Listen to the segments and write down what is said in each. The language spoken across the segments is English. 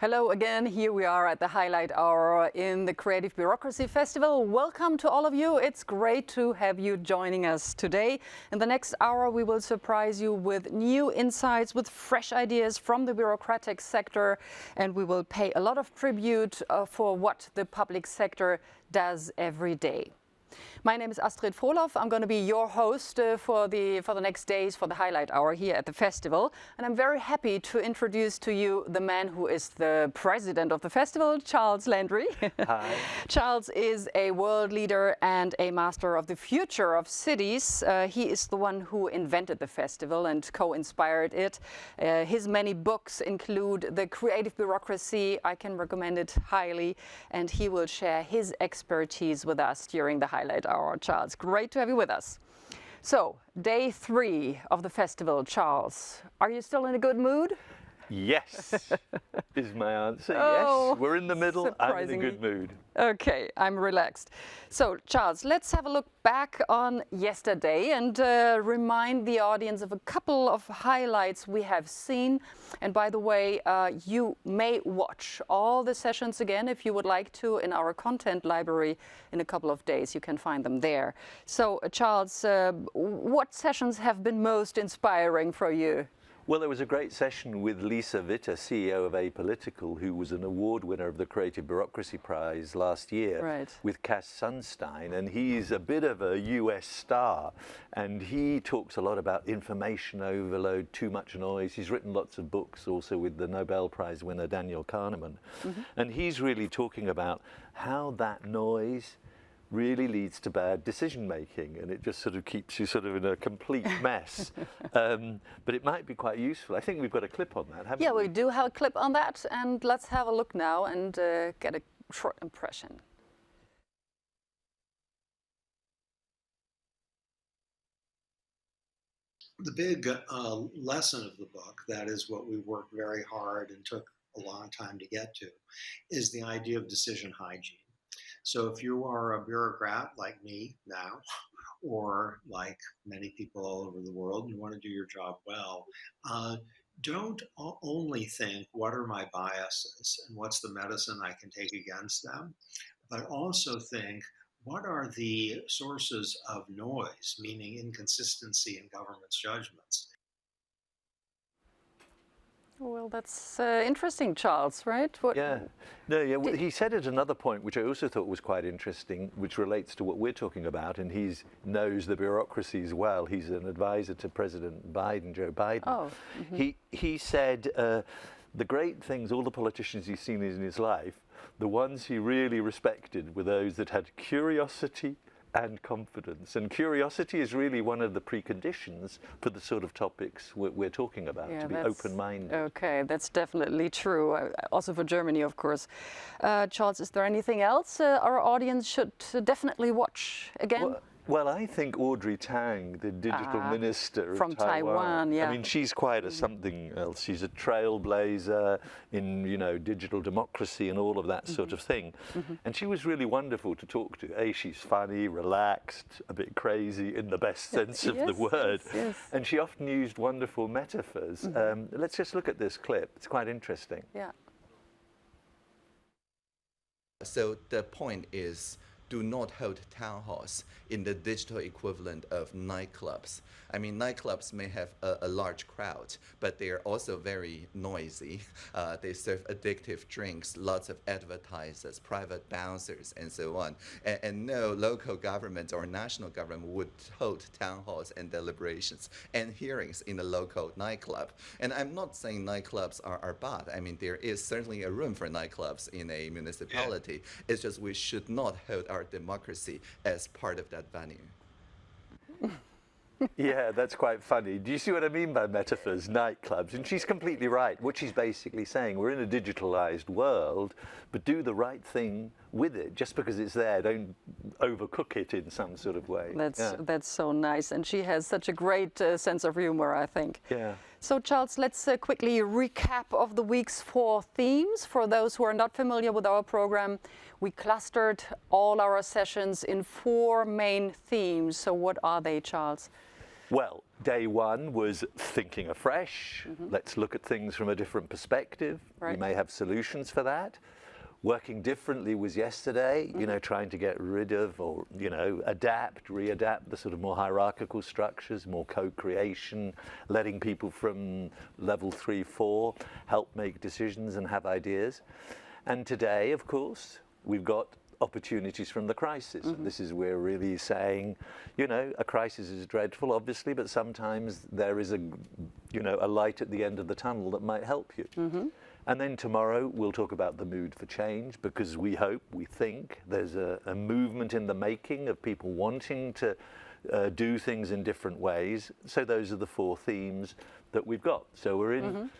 Hello again, here we are at the highlight hour in the Creative Bureaucracy Festival. Welcome to all of you. It's great to have you joining us today. In the next hour, we will surprise you with new insights, with fresh ideas from the bureaucratic sector, and we will pay a lot of tribute for what the public sector does every day. My name is Astrid Frohloff. I'm going to be your host for the next days for the highlight hour here at the festival. And I'm very happy to introduce to you the man who is the president of the festival, Charles Landry. Hi. Charles is a world leader and a master of the future of cities. He is the one who invented the festival and co-inspired it. His many books include The Creative Bureaucracy. I can recommend it highly. And he will share his expertise with us during the highlight hour. Charles, great to have you with us. So, day 3 of the festival, Charles. Are you still in a good mood? Yes, is my answer. Oh, yes, we're in the middle. I'm in a good mood. Okay, I'm relaxed. So, Charles, let's have a look back on yesterday and remind the audience of a couple of highlights we have seen. And by the way, you may watch all the sessions again if you would like to in our content library in a couple of days. You can find them there. So, Charles, what sessions have been most inspiring for you? Well, there was a great session with Lisa Witter, CEO of Apolitical, who was an award winner of the Creative Bureaucracy Prize last year, right, with Cass Sunstein, and he's a bit of a US star, and he talks a lot about information overload, too much noise. He's written lots of books also with the Nobel Prize winner Daniel Kahneman, and he's really talking about how that noise really leads to bad decision making, and it just sort of keeps you sort of in a complete mess. But it might be quite useful. I think we've got a clip on that, haven't we? Yeah, we do have a clip on that, and let's have a look now and get a short impression. The big lesson of the book, that is what we worked very hard and took a long time to get to, is the idea of decision hygiene. So if you are a bureaucrat like me now, or like many people all over the world, and you want to do your job well, don't only think, what are my biases and what's the medicine I can take against them, but also think, what are the sources of noise, meaning inconsistency in government's judgments? Well, that's interesting, Charles, right? He said at another point, which I also thought was quite interesting, which relates to what we're talking about, and he knows the bureaucracies well. He's an advisor to President Biden, Joe Biden. Oh. He said the great things, all the politicians he's seen in his life, the ones he really respected were those that had curiosity and confidence. And curiosity is really one of the preconditions for the sort of topics we're talking about, to be open-minded. Okay, that's definitely true. Also for Germany, of course. Charles, is there anything else our audience should definitely watch again? Well, I think Audrey Tang, the digital minister from Taiwan, yeah. I mean, she's quite a something else. She's a trailblazer in, digital democracy and all of that sort of thing. And she was really wonderful to talk to. She's funny, relaxed, a bit crazy in the best sense of the word. Yes. And she often used wonderful metaphors. Let's just look at this clip. It's quite interesting. Yeah. So the point is, do not hold town halls in the digital equivalent of nightclubs. I mean, nightclubs may have a large crowd, but they are also very noisy. They serve addictive drinks, lots of advertisers, private bouncers, and so on. And no local government or national government would hold town halls and deliberations and hearings in a local nightclub. And I'm not saying nightclubs are bad. I mean, there is certainly a room for nightclubs in a municipality. Yeah. It's just we should not hold our democracy as part of that venue. Yeah, that's quite funny. Do you see what I mean by metaphors, nightclubs? And she's completely right. What she's basically saying, we're in a digitalized world, but do the right thing with it. Just because it's there, don't overcook it in some sort of way. That's so nice. And she has such a great sense of humor, I think. Yeah. So, Charles, let's quickly recap of the week's 4 themes. For those who are not familiar with our program, we clustered all our sessions in 4 main themes. So what are they, Charles? Well, Day one was thinking afresh. Let's look at things from a different perspective. We Right. may have solutions for that. Working differently was yesterday, you know, trying to get rid of or, you know, readapt the sort of more hierarchical structures, more co-creation, letting people from level 3, 4 help make decisions and have ideas. And today, of course, we've got opportunities from the crisis. And this is where really saying, you know, a crisis is dreadful, obviously, but sometimes there is a, you know, a light at the end of the tunnel that might help you. And then tomorrow we'll talk about the mood for change, because we think there's a movement in the making of people wanting to do things in different ways. So those are the 4 themes that we've got. So we're in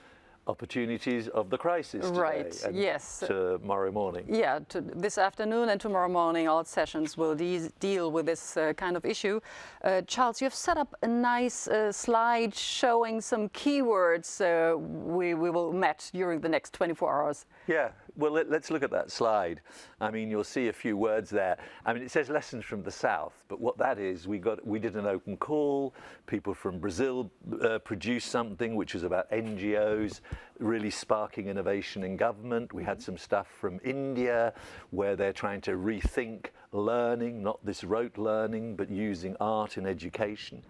opportunities of the crisis today. Right, And yes. tomorrow morning. Yeah, this afternoon and tomorrow morning, all sessions will deal with this kind of issue. Charles, you've set up a nice slide showing some keywords we will match during the next 24 hours. Yeah, well, let's look at that slide. I mean, you'll see a few words there. I mean, it says lessons from the South, but what that is, we did an open call. People from Brazil produced something which is about NGOs really sparking innovation in government. We had some stuff from India where they're trying to rethink learning, not this rote learning, but using art in education.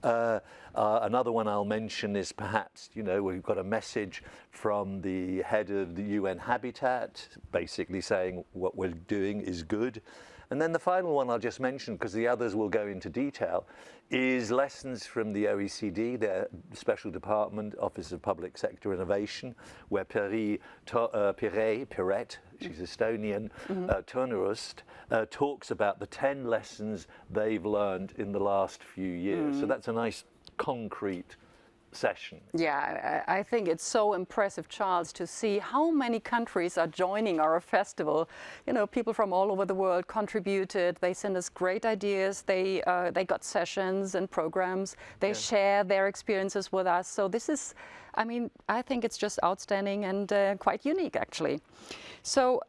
Another one I'll mention is perhaps, you know, we've got a message from the head of the UN Habitat, basically saying what we're doing is good. And then the final one I'll just mention, because the others will go into detail, is lessons from the Oecd, their special department, Office of Public Sector Innovation, where Piret, she's Estonian, Törnurust, talks about the 10 lessons they've learned in the last few years. So that's a nice concrete session. Yeah, I think it's so impressive, Charles, to see how many countries are joining our festival. You know, people from all over the world contributed. They sent us great ideas. They got sessions and programs. They share their experiences with us. So this is, I mean, I think it's just outstanding and quite unique, actually. So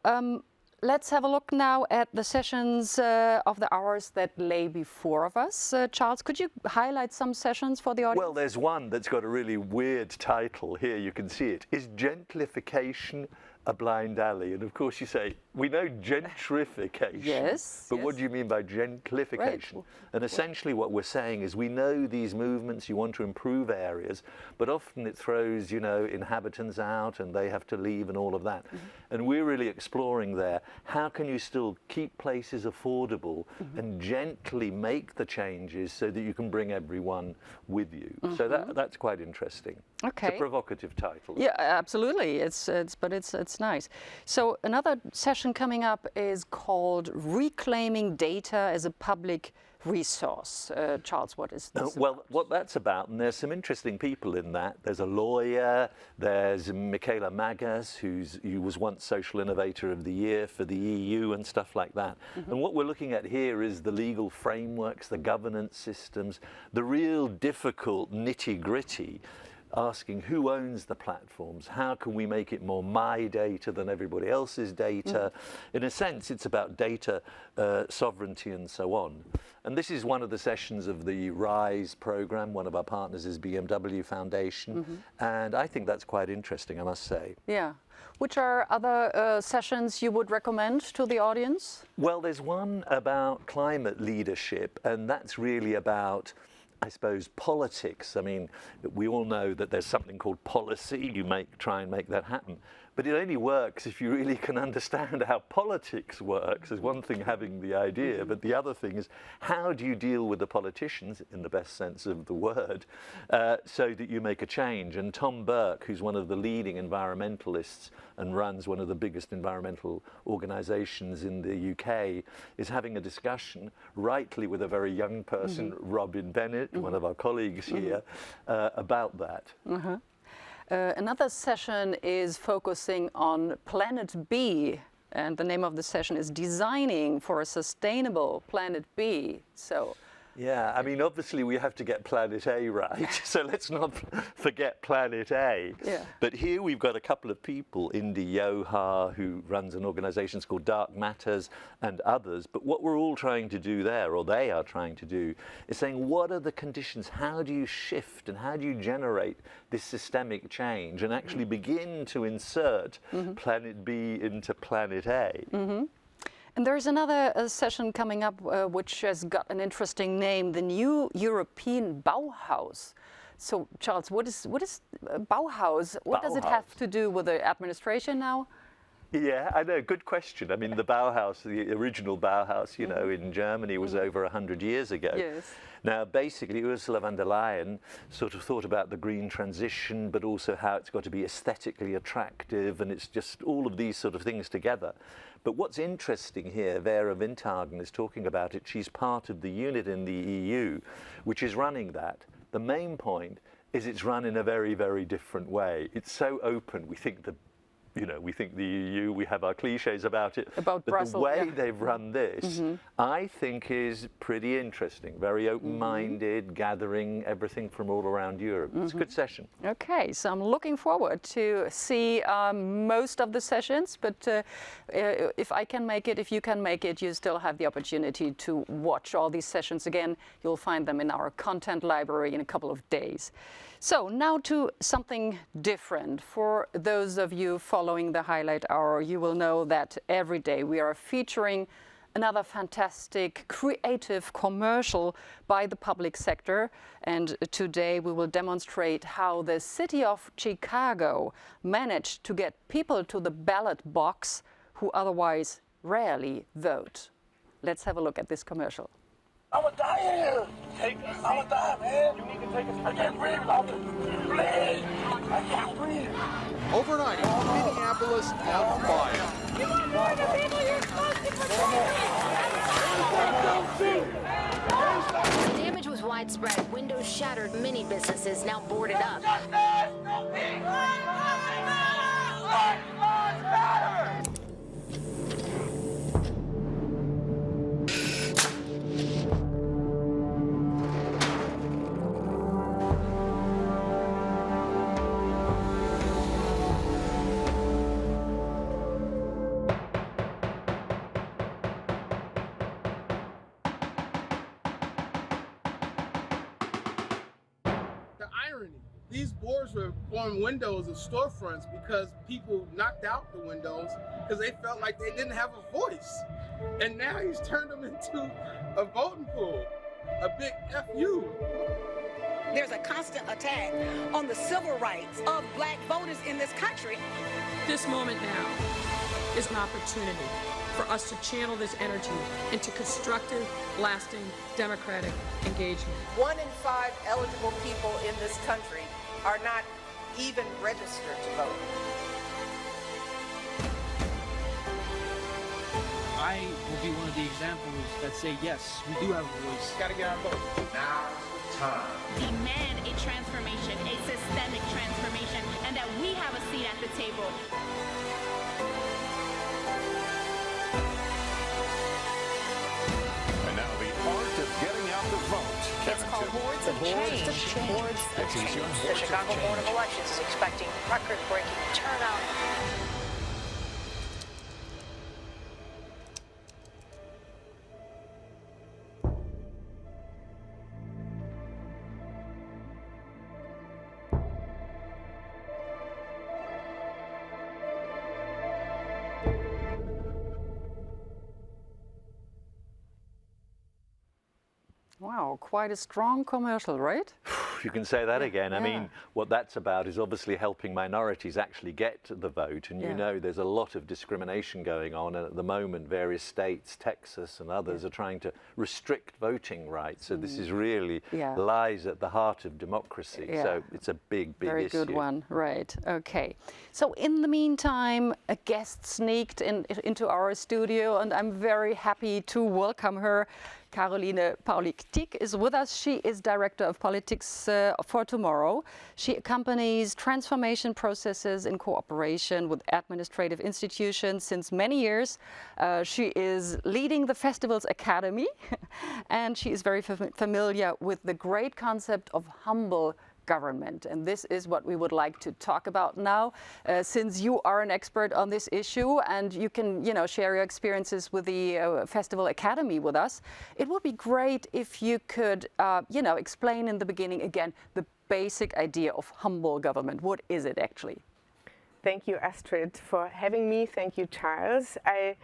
let's have a look now at the sessions of the hours that lay before of us. Charles, could you highlight some sessions for the audience? Well, there's one that's got a really weird title. Here you can see it. Is gentrification a blind alley? And of course you say, we know gentrification. Yes. But what do you mean by gentrification? Right. And essentially what we're saying is we know these movements, you want to improve areas, but often it throws, you know, inhabitants out and they have to leave and all of that. And we're really exploring there, how can you still keep places affordable and gently make the changes so that you can bring everyone with you? So that's quite interesting. Okay. It's a provocative title. Yeah, absolutely. It's nice. So another session coming up is called Reclaiming Data as a Public Resource. Charles, what is this? Well, what that's about, and there's some interesting people in that. There's a lawyer, there's Michaela Magas, who was once Social Innovator of the Year for the EU and stuff like that. And what we're looking at here is the legal frameworks, the governance systems, the real difficult nitty-gritty, asking who owns the platforms, how can we make it more my data than everybody else's data. In a sense, it's about data sovereignty and so on. And this is one of the sessions of the RISE program. One of our partners is BMW Foundation. And I think that's quite interesting, I must say. Yeah. Which are other sessions you would recommend to the audience? Well, there's one about climate leadership, and that's really about, I suppose, politics. I mean, we all know that there's something called policy. You try and make that happen. But it only works if you really can understand how politics works. There's one thing having the idea, but the other thing is how do you deal with the politicians, in the best sense of the word, so that you make a change. And Tom Burke, who's one of the leading environmentalists and runs one of the biggest environmental organisations in the UK, is having a discussion, rightly with a very young person, Robin Bennett, one of our colleagues here, about that. Another session is focusing on Planet B, and the name of the session is Designing for a Sustainable Planet B. So Yeah, I mean, obviously we have to get Planet A right, so let's not forget Planet A. Yeah. But here we've got a couple of people, Indy Yoha, who runs an organization called Dark Matters, and others. But what we're all trying to do there, or they are trying to do, is saying, what are the conditions? How do you shift and how do you generate this systemic change and actually begin to insert Planet B into Planet A? And there's another session coming up which has got an interesting name, the New European Bauhaus. So, Charles, what is Bauhaus? What does it have to do with the administration now? Yeah, I know, good question. I mean, the Bauhaus, the original Bauhaus, you know, in Germany was over 100 years ago. Yes. Now, basically, Ursula von der Leyen sort of thought about the green transition, but also how it's got to be aesthetically attractive, and it's just all of these sort of things together. But what's interesting here, Vera Windhagen is talking about it. She's part of the unit in the EU, which is running that. The main point is it's run in a very, very different way. It's so open. We think we think the EU, we have our cliches about it. About but Brussels, the way they've run this, I think is pretty interesting. Very open-minded, gathering everything from all around Europe. It's a good session. Okay, so I'm looking forward to see most of the sessions, but if I can make it, if you can make it, you still have the opportunity to watch all these sessions again. You'll find them in our content library in a couple of days. So now to something different. For those of you following the Highlight Hour, you will know that every day we are featuring another fantastic creative commercial by the public sector. And today we will demonstrate how the city of Chicago managed to get people to the ballot box who otherwise rarely vote. Let's have a look at this commercial. I'm gonna die here. I'm gonna die, man. You need to take a I can't breathe, doctor. Please. I can't breathe. Overnight, Minneapolis on fire. You want more of the people you're supposed to protect. The damage was widespread. Windows shattered. Many businesses now boarded up. Justice! No peace! Black lives matter! These boards were on windows of storefronts because people knocked out the windows because they felt like they didn't have a voice. And now he's turned them into a voting pool, a big FU. There's a constant attack on the civil rights of black voters in this country. This moment now is an opportunity for us to channel this energy into constructive, lasting, democratic engagement. 1 in 5 eligible people in this country are not even registered to vote. I will be one of the examples that say, yes, we do have a voice. Gotta get our vote. Now's the time. Demand a transformation, a systemic transformation, and that we have a seat at the table. And now the art of getting out the vote. It's called Boards of Change. Boards of Change. The Chicago Board of Elections is expecting record-breaking turnout. Wow, quite a strong commercial, right? You can say that again. I mean, what that's about is obviously helping minorities actually get the vote. And you know there's a lot of discrimination going on. And at the moment, various states, Texas and others, are trying to restrict voting rights. So this is really lies at the heart of democracy. So it's a big, big issue. Very good one, right. Okay. So in the meantime, a guest sneaked into our studio, and I'm very happy to welcome her. Caroline Paulik-Tick is with us. She is Director of Politics for Tomorrow. She accompanies transformation processes in cooperation with administrative institutions since many years. She is leading the Festival's Academy and she is very familiar with the great concept of humble government. And this is what we would like to talk about now, since you are an expert on this issue and you can, share your experiences with the Festival Academy with us. It would be great if you could, explain in the beginning again the basic idea of humble government. What is it actually? Thank you, Astrid, for having me. Thank you, Charles. I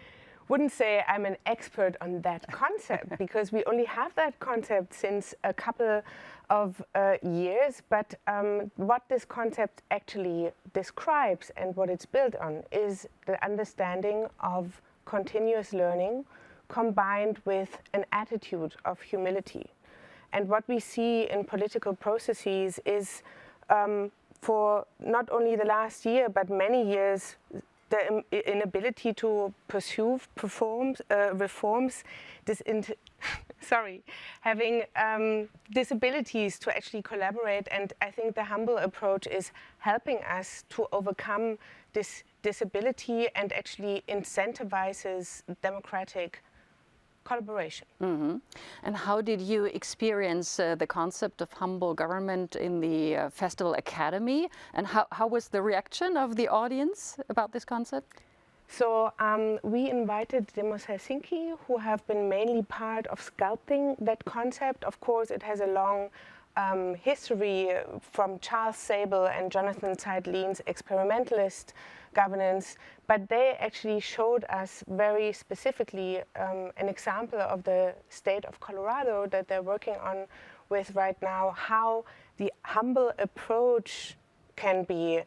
wouldn't say I'm an expert on that concept because we only have that concept since a couple of years, but what this concept actually describes and what it's built on is the understanding of continuous learning combined with an attitude of humility. And what we see in political processes is for not only the last year but many years the inability to pursue reforms, having disabilities to actually collaborate. And I think the humble approach is helping us to overcome this disability and actually incentivizes democratic collaboration. Mm-hmm. And how did you experience the concept of humble government in the Festival Academy? And how was the reaction of the audience about this concept? So we invited Demos Helsinki, who have been mainly part of sculpting that concept. Of course, it has a long history from Charles Sable and Jonathan Side-Lean's experimentalist governance, but they actually showed us very specifically an example of the state of Colorado that they're working on with right now, how the humble approach can be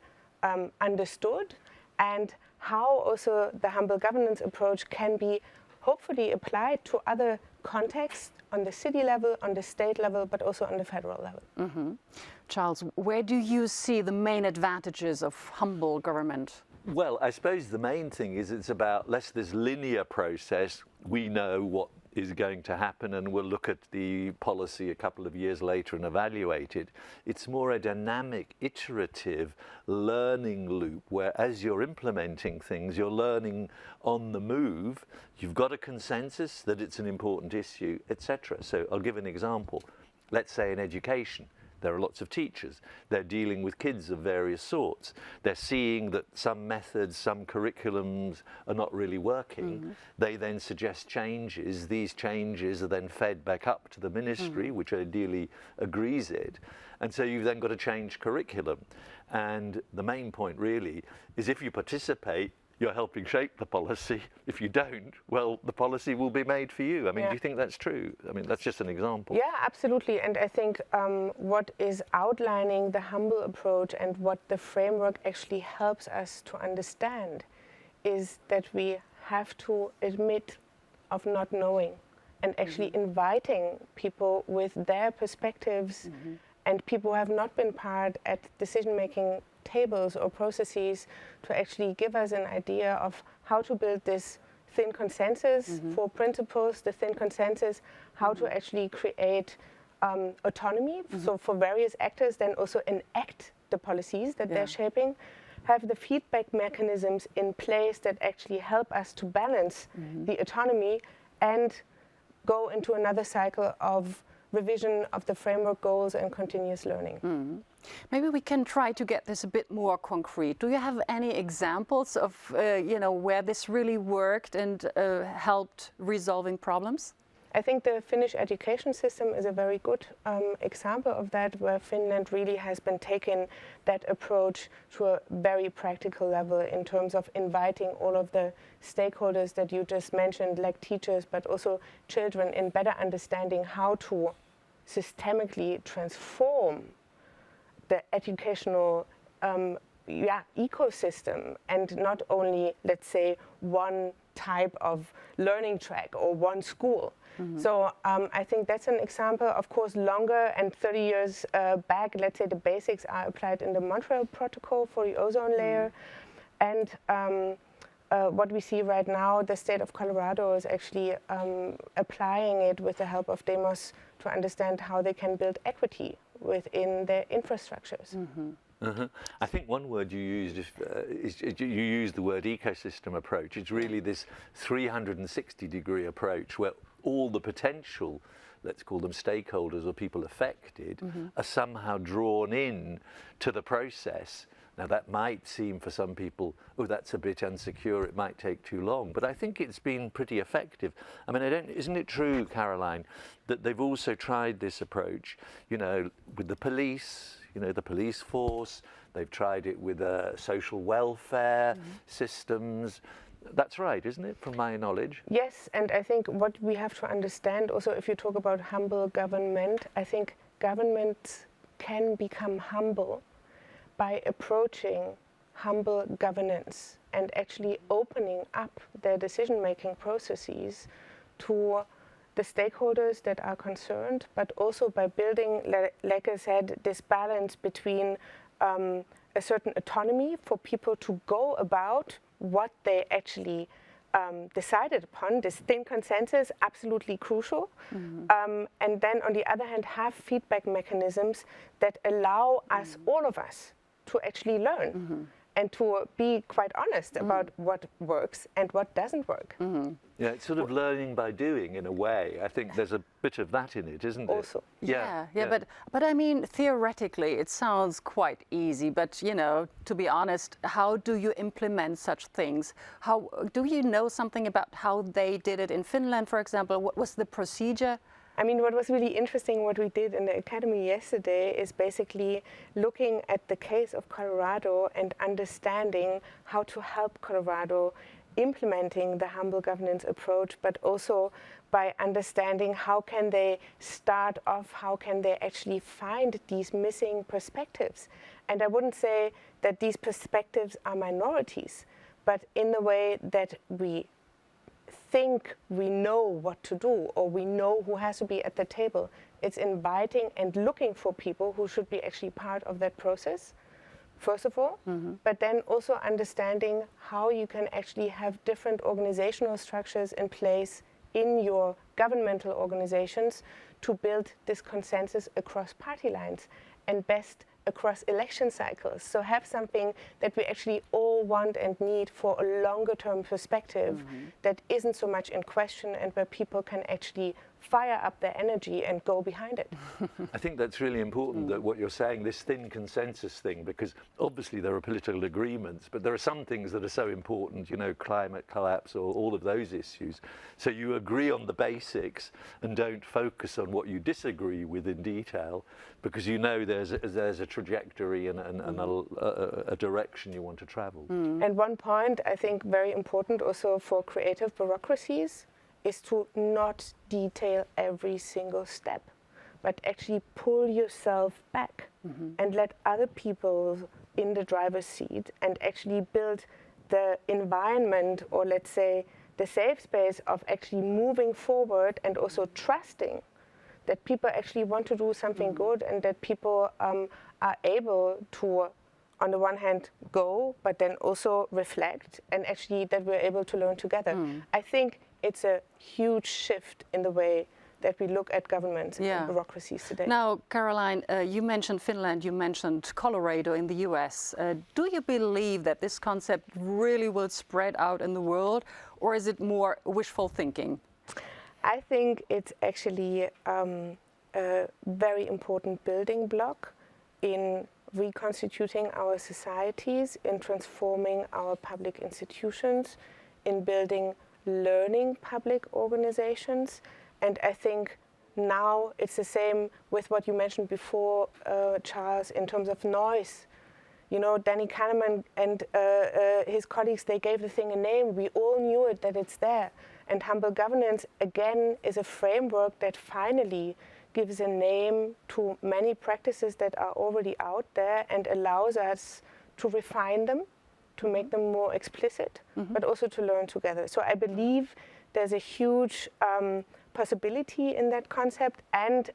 understood and how also the humble governance approach can be hopefully applied to other contexts on the city level, on the state level, but also on the federal level. Mm-hmm. Charles, where do you see the main advantages of humble government? Well, I suppose the main thing is it's about less this linear process. We know what is going to happen and we'll look at the policy a couple of years later and evaluate it. It's more a dynamic, iterative learning loop where as you're implementing things, you're learning on the move. You've got a consensus that it's an important issue, etc. So I'll give an example. Let's say in education. There are lots of teachers. They're dealing with kids of various sorts. They're seeing that some methods, some curriculums are not really working. Mm-hmm. They then suggest changes. These changes are then fed back up to the ministry, which ideally agrees it. And so you've then got to change curriculum. And the main point really is if you participate, you're helping shape the policy. If you don't, well, the policy will be made for you. I mean, do you think that's true? I mean, that's just an example. Yeah, absolutely. And I think what is outlining the humble approach and what the framework actually helps us to understand is that we have to admit of not knowing and actually inviting people with their perspectives and people who have not been part at decision-making tables or processes to actually give us an idea of how to build this thin consensus for principles, the thin consensus, how to actually create autonomy. So for various actors, then also enact the policies that they're shaping, have the feedback mechanisms in place that actually help us to balance the autonomy and go into another cycle of revision of the framework goals and continuous learning. Maybe we can try to get this a bit more concrete. Do you have any examples of, where this really worked and helped resolving problems? I think the Finnish education system is a very good example of that, where Finland really has been taking that approach to a very practical level in terms of inviting all of the stakeholders that you just mentioned, like teachers, but also children, in better understanding how to systemically transform the educational ecosystem and not only, let's say, one type of learning track or one school. So I think that's an example. Of course, longer and 30 years back, let's say the basics are applied in the Montreal Protocol for the ozone layer. And what we see right now, the state of Colorado is actually applying it with the help of Demos to understand how they can build equity within their infrastructures. I think one word you used is you used the word ecosystem approach. It's really this 360-degree approach where all the potential, let's call them stakeholders or people affected, are somehow drawn in to the process. Now that might seem for some people, oh, that's a bit insecure, it might take too long, but I think it's been pretty effective. I mean, isn't it true, Caroline, that they've also tried this approach, you know, with the police, you know, the police force, they've tried it with social welfare systems. That's right, isn't it, from my knowledge? Yes, and I think what we have to understand also, if you talk about humble government, I think governments can become humble by approaching humble governance and actually opening up their decision-making processes to the stakeholders that are concerned, but also by building, like I said, this balance between a certain autonomy for people to go about what they actually decided upon, this thin consensus, absolutely crucial. And then on the other hand, have feedback mechanisms that allow us, all of us, to actually learn and to be quite honest about what works and what doesn't work. Yeah, it's sort of learning by doing in a way. I think there's a bit of that in it, isn't it? Also. Yeah. But I mean, theoretically, it sounds quite easy, but you know, to be honest, how do you implement such things? How do you know something about how they did it in Finland, for example? What was the procedure? I mean, what was really interesting, what we did in the academy yesterday, is basically looking at the case of Colorado and understanding how to help Colorado implementing the humble governance approach, but also by understanding how can they start off, how can they actually find these missing perspectives. And I wouldn't say that these perspectives are minorities, but in the way that we think we know what to do or we know who has to be at the table. It's inviting and looking for people who should be actually part of that process, first of all, but then also understanding how you can actually have different organizational structures in place in your governmental organizations to build this consensus across party lines and best across election cycles. So have something that we actually all want and need for a longer term perspective that isn't so much in question and where people can actually fire up their energy and go behind it. I think that's really important, that what you're saying, this thin consensus thing, because obviously there are political agreements, but there are some things that are so important, you know, climate collapse or all of those issues. So you agree on the basics and don't focus on what you disagree with in detail, because you know there's a trajectory and a direction you want to travel. And one point I think very important also for creative bureaucracies is to not detail every single step, but actually pull yourself back and let other people in the driver's seat and actually build the environment, or let's say the safe space of actually moving forward and also trusting that people actually want to do something good and that people are able to, on the one hand, go, but then also reflect and actually that we're able to learn together. I think it's a huge shift in the way that we look at governments and bureaucracies today. Now, Caroline, you mentioned Finland, you mentioned Colorado in the US. Do you believe that this concept really will spread out in the world, or is it more wishful thinking? I think it's actually a very important building block in reconstituting our societies, in transforming our public institutions, in building learning public organizations. And I think now it's the same with what you mentioned before, Charles, in terms of noise. You know, Danny Kahneman and his colleagues, they gave the thing a name. We all knew it, that it's there. And humble governance, again, is a framework that finally gives a name to many practices that are already out there and allows us to refine them, to make them more explicit, but also to learn together. So I believe there's a huge possibility in that concept. And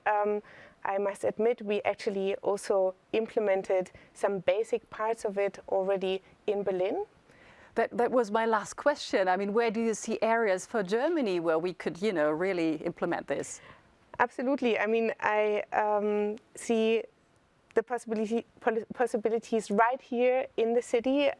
I must admit, we actually also implemented some basic parts of it already in Berlin. That was my last question. I mean, where do you see areas for Germany where we could, really implement this? Absolutely. I mean, I see the possibilities right here in the city.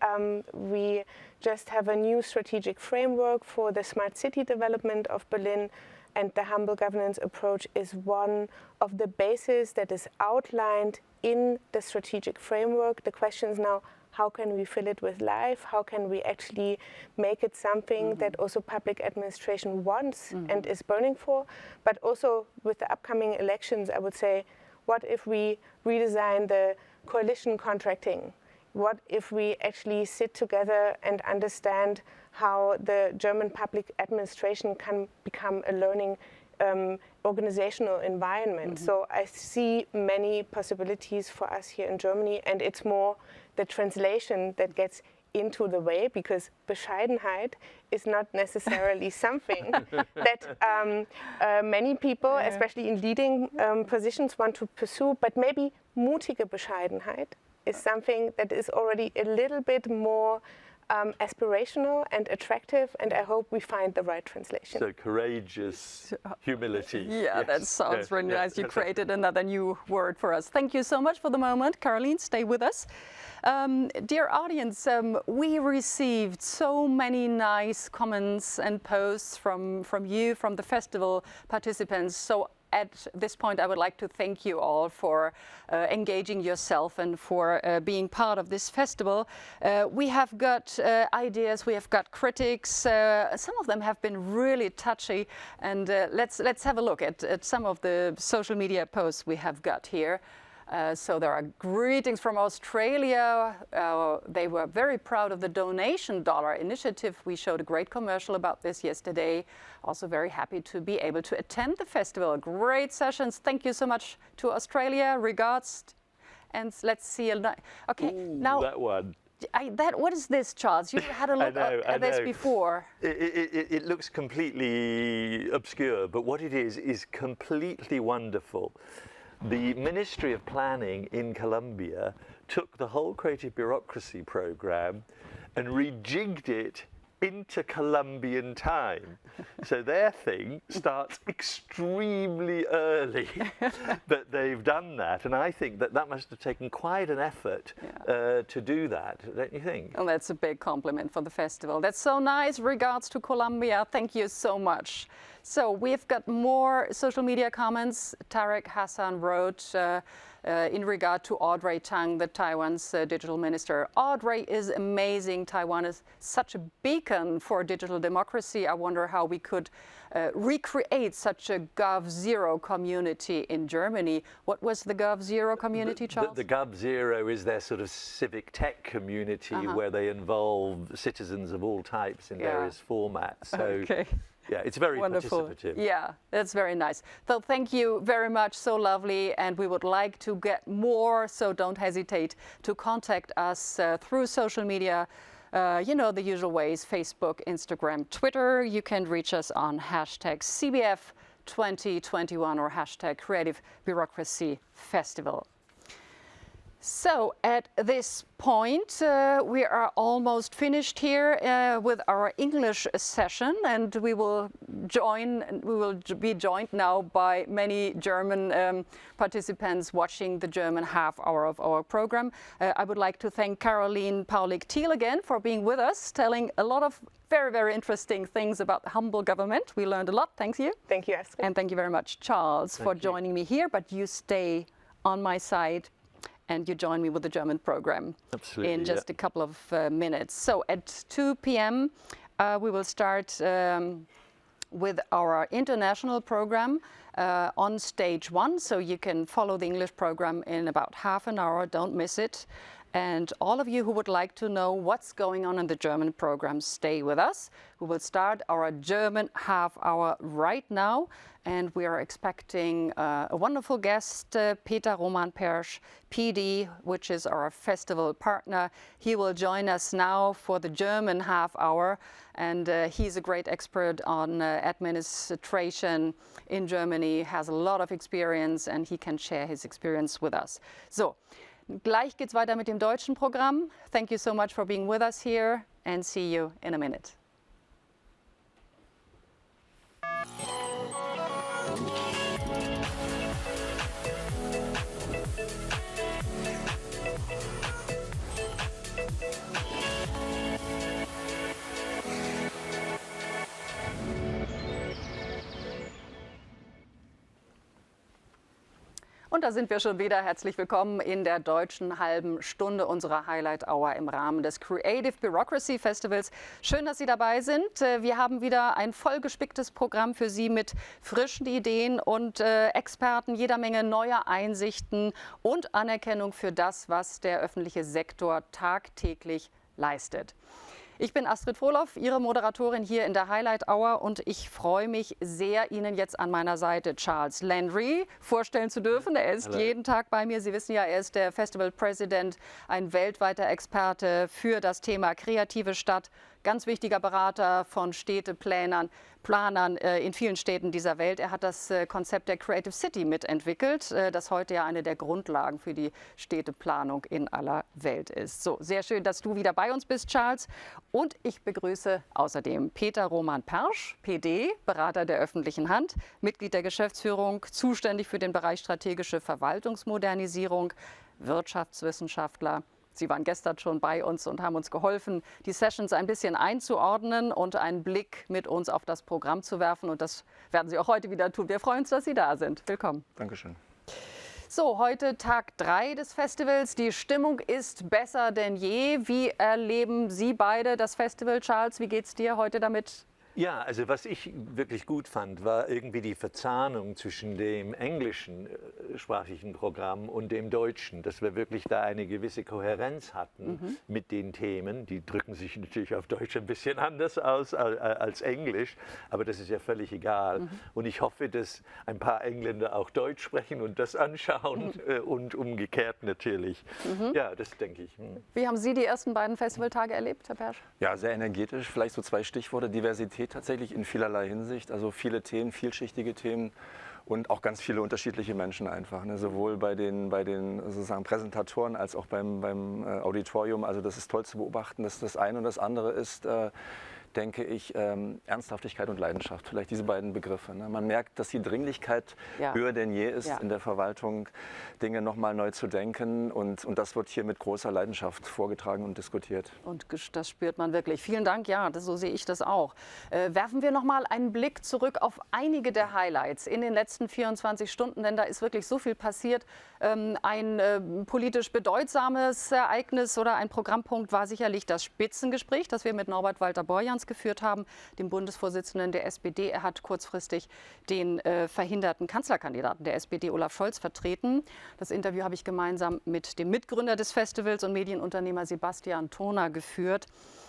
We just have a new strategic framework for the smart city development of Berlin, and the humble governance approach is one of the bases that is outlined in the strategic framework. The question is now, how can we fill it with life? How can we actually make it something that also public administration wants and is burning for? But also with the upcoming elections, I would say, what if we redesign the coalition contracting? What if we actually sit together and understand how the German public administration can become a learning organizational environment? So I see many possibilities for us here in Germany, and it's more the translation that gets into the way, because Bescheidenheit is not necessarily something that many people, especially in leading positions, want to pursue, but maybe mutige Bescheidenheit is something that is already a little bit more aspirational and attractive, and I hope we find the right translation. So courageous humility. Yeah, yes. that sounds really nice. You created another new word for us. Thank you so much for the moment. Caroline, stay with us. Dear audience, we received so many nice comments and posts from you, from the festival participants. So at this point, I would like to thank you all for engaging yourself and for being part of this festival. We have got ideas, we have got critics. Some of them have been really touchy, and let's have a look at some of the social media posts we have got here. So there are greetings from Australia. They were very proud of the donation dollar initiative. We showed a great commercial about this yesterday. Also very happy to be able to attend the festival. Great sessions. Thank you so much to Australia. Regards. And let's see. Okay, Ooh, now that one. What is this, Charles? You had a look at this before. It looks completely obscure, but what it is completely wonderful. The Ministry of Planning in Colombia took the whole creative bureaucracy program and rejigged it into Colombian time. So their thing starts extremely early, but they've done that. And I think that must have taken quite an effort to do that, don't you think? Well, that's a big compliment for the festival. That's so nice. Regards to Colombia. Thank you so much. So we've got more social media comments. Tarek Hassan wrote in regard to Audrey Tang, the Taiwan's digital minister. Audrey is amazing. Taiwan is such a beacon for digital democracy. I wonder how we could recreate such a Gov0 community in Germany. What was the Gov0 community, Charles? The Gov0 is their sort of civic tech community where they involve citizens of all types in various formats. So, yeah, it's very participative. Yeah, that's very nice. So thank you very much. So lovely. And we would like to get more. So don't hesitate to contact us through social media. You know, the usual ways: Facebook, Instagram, Twitter. You can reach us on hashtag CBF 2021 or hashtag Creative Bureaucracy Festival. So at this point, we are almost finished here with our English session, and we will be joined now by many German participants watching the German half hour of our program. I would like to thank Caroline Paulik-Thiel again for being with us, telling a lot of very, very interesting things about the humble government. We learned a lot. Thanks you. Thank you, Astrid. And thank you very much, Charles, for joining me here. But you stay on my side, and you join me with the German program in just a couple of minutes. So at 2 p.m. We will start with our international program on stage 1. So you can follow the English program in about half an hour. Don't miss it. And all of you who would like to know what's going on in the German program, stay with us. We will start our German half hour right now. And we are expecting a wonderful guest, Peter Roman Persch, PD, which is our festival partner. He will join us now for the German half hour. And he's a great expert on administration in Germany, has a lot of experience, and he can share his experience with us. So, gleich geht's weiter mit dem deutschen Programm. Thank you so much for being with us here. and see you in a minute. Und da sind wir schon wieder. Herzlich willkommen in der deutschen halben Stunde unserer Highlight Hour im Rahmen des Creative Bureaucracy Festivals. Schön, dass Sie dabei sind. Wir haben wieder ein vollgespicktes Programm für Sie mit frischen Ideen und Experten, jeder Menge neuer Einsichten und Anerkennung für das, was der öffentliche Sektor tagtäglich leistet. Ich bin Astrid Frohloff, Ihre Moderatorin hier in der Highlight Hour, und ich freue mich sehr, Ihnen jetzt an meiner Seite Charles Landry vorstellen zu dürfen. Er ist jeden Tag bei mir. Sie wissen ja, er ist der Festival President, ein weltweiter Experte für das Thema kreative Stadt, ganz wichtiger Berater von Städteplanern in vielen Städten dieser Welt. Er hat das Konzept der Creative City mitentwickelt, das heute ja eine der Grundlagen für die Städteplanung in aller Welt ist. So, sehr schön, dass du wieder bei uns bist, Charles. Und ich begrüße außerdem Peter Roman Persch, PD, Berater der öffentlichen Hand, Mitglied der Geschäftsführung, zuständig für den Bereich strategische Verwaltungsmodernisierung, Wirtschaftswissenschaftler. Sie waren gestern schon bei uns und haben uns geholfen, die Sessions ein bisschen einzuordnen und einen Blick mit uns auf das Programm zu werfen. Und das werden Sie auch heute wieder tun. Wir freuen uns, dass Sie da sind. Willkommen. Dankeschön. So, heute Tag 3 des Festivals. Die Stimmung ist besser denn je. Wie erleben Sie beide das Festival? Charles, wie geht's dir heute damit? Ja, also was ich wirklich gut fand, war irgendwie die Verzahnung zwischen dem englischen sprachlichen Programm und dem deutschen, dass wir wirklich da eine gewisse Kohärenz hatten mit den Themen. Die drücken sich natürlich auf Deutsch ein bisschen anders aus als Englisch, aber das ist ja völlig egal. Und ich hoffe, dass ein paar Engländer auch Deutsch sprechen und das anschauen und umgekehrt natürlich. Ja, das denke ich. Wie haben Sie die ersten beiden Festivaltage erlebt, Herr Persch? Ja, sehr energetisch. Vielleicht so 2 Stichworte: Diversität tatsächlich in vielerlei Hinsicht. Also viele Themen, vielschichtige Themen und auch ganz viele unterschiedliche Menschen einfach. Ne? Sowohl bei den sozusagen Präsentatoren als auch beim Auditorium. Also das ist toll zu beobachten, dass das eine und das andere ist, denke ich, Ernsthaftigkeit und Leidenschaft. Vielleicht diese beiden Begriffe. Ne? Man merkt, dass die Dringlichkeit höher denn je ist in der Verwaltung, Dinge nochmal neu zu denken. Und das wird hier mit großer Leidenschaft vorgetragen und diskutiert. Und das spürt man wirklich. Vielen Dank, ja, so sehe ich das auch. Werfen wir nochmal einen Blick zurück auf einige der Highlights in den letzten 24 Stunden, denn da ist wirklich so viel passiert. Ein politisch bedeutsames Ereignis oder ein Programmpunkt war sicherlich das Spitzengespräch, das wir mit Norbert Walter-Borjans geführt haben, dem Bundesvorsitzenden der SPD. Er hat kurzfristig den verhinderten Kanzlerkandidaten der SPD, Olaf Scholz, vertreten. Das Interview habe ich gemeinsam mit dem Mitgründer des Festivals und Medienunternehmer Sebastian Thona geführt.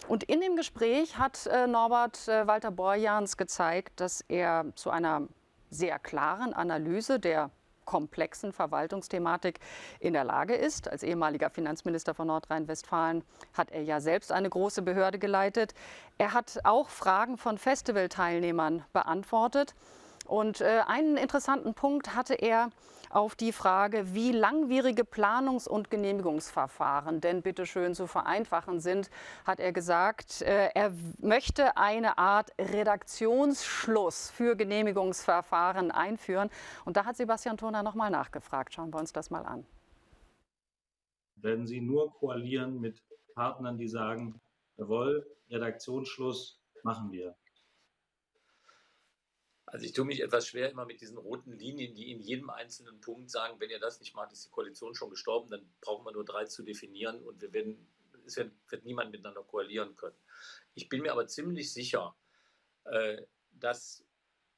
Und in dem Gespräch hat Norbert Walter-Borjans gezeigt, dass er zu einer sehr klaren Analyse der komplexen Verwaltungsthematik in der Lage ist. Als ehemaliger Finanzminister von Nordrhein-Westfalen hat er ja selbst eine große Behörde geleitet. Er hat auch Fragen von Festivalteilnehmern beantwortet. Und einen interessanten Punkt hatte er auf die Frage, wie langwierige Planungs- und Genehmigungsverfahren denn bitte schön zu vereinfachen sind, hat er gesagt, er möchte eine Art Redaktionsschluss für Genehmigungsverfahren einführen. Und da hat Sebastian Thona noch mal nachgefragt. Schauen wir uns das mal an. Werden Sie nur koalieren mit Partnern, die sagen, jawohl, Redaktionsschluss machen wir? Also ich tue mich etwas schwer immer mit diesen roten Linien, die in jedem einzelnen Punkt sagen, wenn ihr das nicht macht, ist die Koalition schon gestorben, dann brauchen wir nur 3 zu definieren und es wird niemand miteinander koalieren können. Ich bin mir aber ziemlich sicher, dass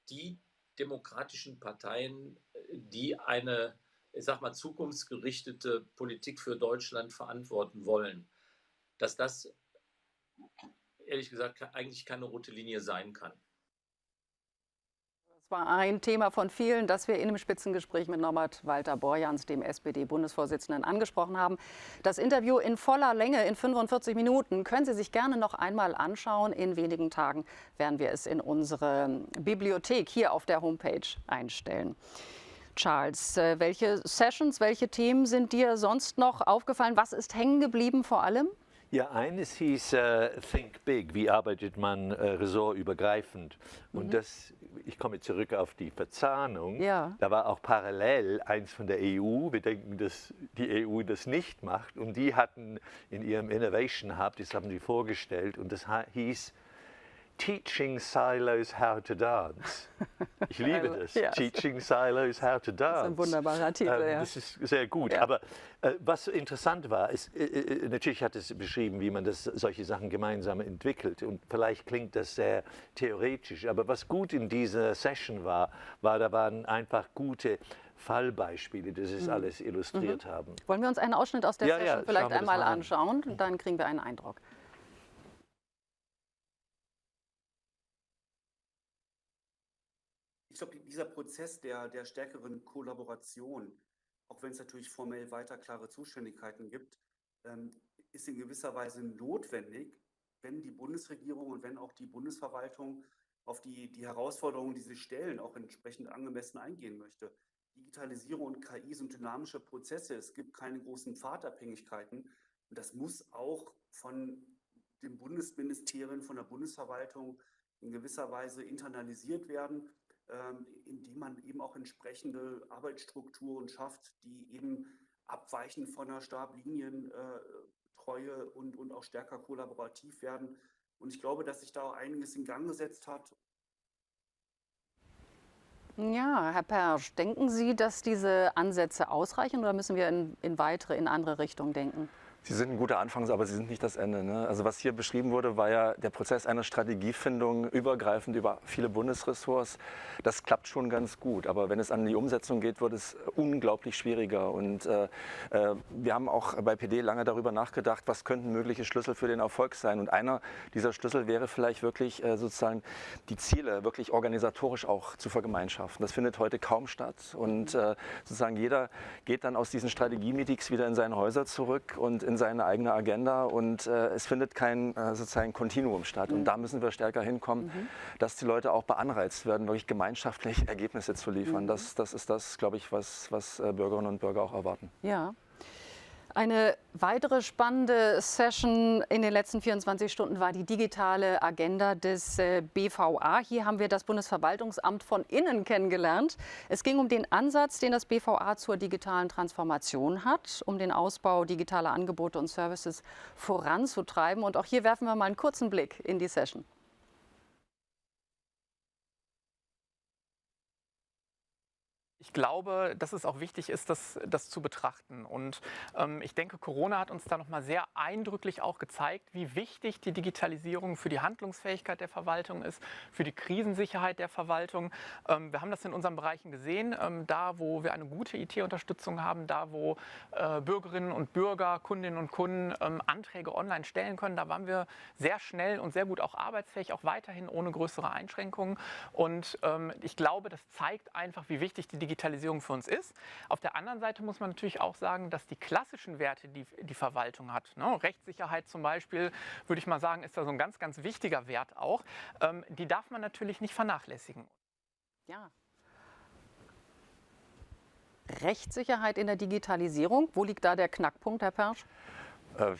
die demokratischen Parteien, die eine, ich sag mal, zukunftsgerichtete Politik für Deutschland verantworten wollen, dass das ehrlich gesagt eigentlich keine rote Linie sein kann. Das war ein Thema von vielen, das wir in dem Spitzengespräch mit Norbert Walter-Borjans, dem SPD-Bundesvorsitzenden, angesprochen haben. Das Interview in voller Länge in 45 Minuten können Sie sich gerne noch einmal anschauen. In wenigen Tagen werden wir es in unsere Bibliothek hier auf der Homepage einstellen. Charles, welche Sessions, welche Themen sind dir sonst noch aufgefallen? Was ist hängen geblieben vor allem? Ja, eines hieß Think Big, wie arbeitet man ressortübergreifend. Und das, ich komme zurück auf die Verzahnung, da war auch parallel eins von der EU, wir denken, dass die EU das nicht macht, und die hatten in ihrem Innovation Hub, das haben sie vorgestellt, und das hieß Teaching Silos How to Dance. Ich liebe das. Yes. Teaching Silos How to Dance. Das ist ein wunderbarer Titel, ja. Das ist sehr gut. Aber was interessant war, ist, natürlich hat es beschrieben, wie man solche Sachen gemeinsam entwickelt. Und vielleicht klingt das sehr theoretisch. Aber was gut in dieser Session war, da waren einfach gute Fallbeispiele, die das alles illustriert haben. Wollen wir uns einen Ausschnitt aus der Session vielleicht einmal an. anschauen? Und dann kriegen wir einen Eindruck. Ich glaube, dieser Prozess der stärkeren Kollaboration, auch wenn es natürlich formell weiter klare Zuständigkeiten gibt, ist in gewisser Weise notwendig, wenn die Bundesregierung und wenn auch die Bundesverwaltung auf die Herausforderungen, die sie stellen, auch entsprechend angemessen eingehen möchte. Digitalisierung und KI sind dynamische Prozesse. Es gibt keine großen Pfadabhängigkeiten. Und das muss auch von den Bundesministerien, von der Bundesverwaltung in gewisser Weise internalisiert werden, indem man eben auch entsprechende Arbeitsstrukturen schafft, die eben abweichen von der Stablinientreue und auch stärker kollaborativ werden. Und ich glaube, dass sich da auch einiges in Gang gesetzt hat. Ja, Herr Persch, denken Sie, dass diese Ansätze ausreichen, oder müssen wir in andere Richtungen denken? Sie sind ein guter Anfang, aber sie sind nicht das Ende. Ne? Also was hier beschrieben wurde, war ja der Prozess einer Strategiefindung übergreifend über viele Bundesressorts. Das klappt schon ganz gut, aber wenn es an die Umsetzung geht, wird es unglaublich schwieriger. Und wir haben auch bei PD lange darüber nachgedacht, was könnten mögliche Schlüssel für den Erfolg sein. Und einer dieser Schlüssel wäre vielleicht wirklich sozusagen die Ziele wirklich organisatorisch auch zu vergemeinschaften. Das findet heute kaum statt. Und sozusagen jeder geht dann aus diesen Strategie-Meetings wieder in seine Häuser zurück und in seine eigene Agenda, und es findet kein sozusagen Kontinuum statt. Und da müssen wir stärker hinkommen, dass die Leute auch beanreizt werden, wirklich gemeinschaftlich Ergebnisse zu liefern. Das ist das, glaube ich, was Bürgerinnen und Bürger auch erwarten. Ja. Eine weitere spannende Session in den letzten 24 Stunden war die digitale Agenda des BVA. Hier haben wir das Bundesverwaltungsamt von innen kennengelernt. Es ging um den Ansatz, den das BVA zur digitalen Transformation hat, um den Ausbau digitaler Angebote und Services voranzutreiben. Und auch hier werfen wir mal einen kurzen Blick in die Session. Ich glaube, dass es auch wichtig ist, das zu betrachten. Und ich denke, Corona hat uns da nochmal sehr eindrücklich auch gezeigt, wie wichtig die Digitalisierung für die Handlungsfähigkeit der Verwaltung ist, für die Krisensicherheit der Verwaltung. Wir haben das in unseren Bereichen gesehen, da wo wir eine gute IT-Unterstützung haben, da wo Bürgerinnen und Bürger, Kundinnen und Kunden Anträge online stellen können, da waren wir sehr schnell und sehr gut auch arbeitsfähig, auch weiterhin ohne größere Einschränkungen. Und ich glaube, das zeigt einfach, wie wichtig die Digitalisierung für uns ist. Auf der anderen Seite muss man natürlich auch sagen, dass die klassischen Werte, die die Verwaltung hat, ne, Rechtssicherheit zum Beispiel, würde ich mal sagen, ist da so ein ganz, ganz wichtiger Wert auch, die darf man natürlich nicht vernachlässigen. Ja. Rechtssicherheit in der Digitalisierung, wo liegt da der Knackpunkt, Herr Persch?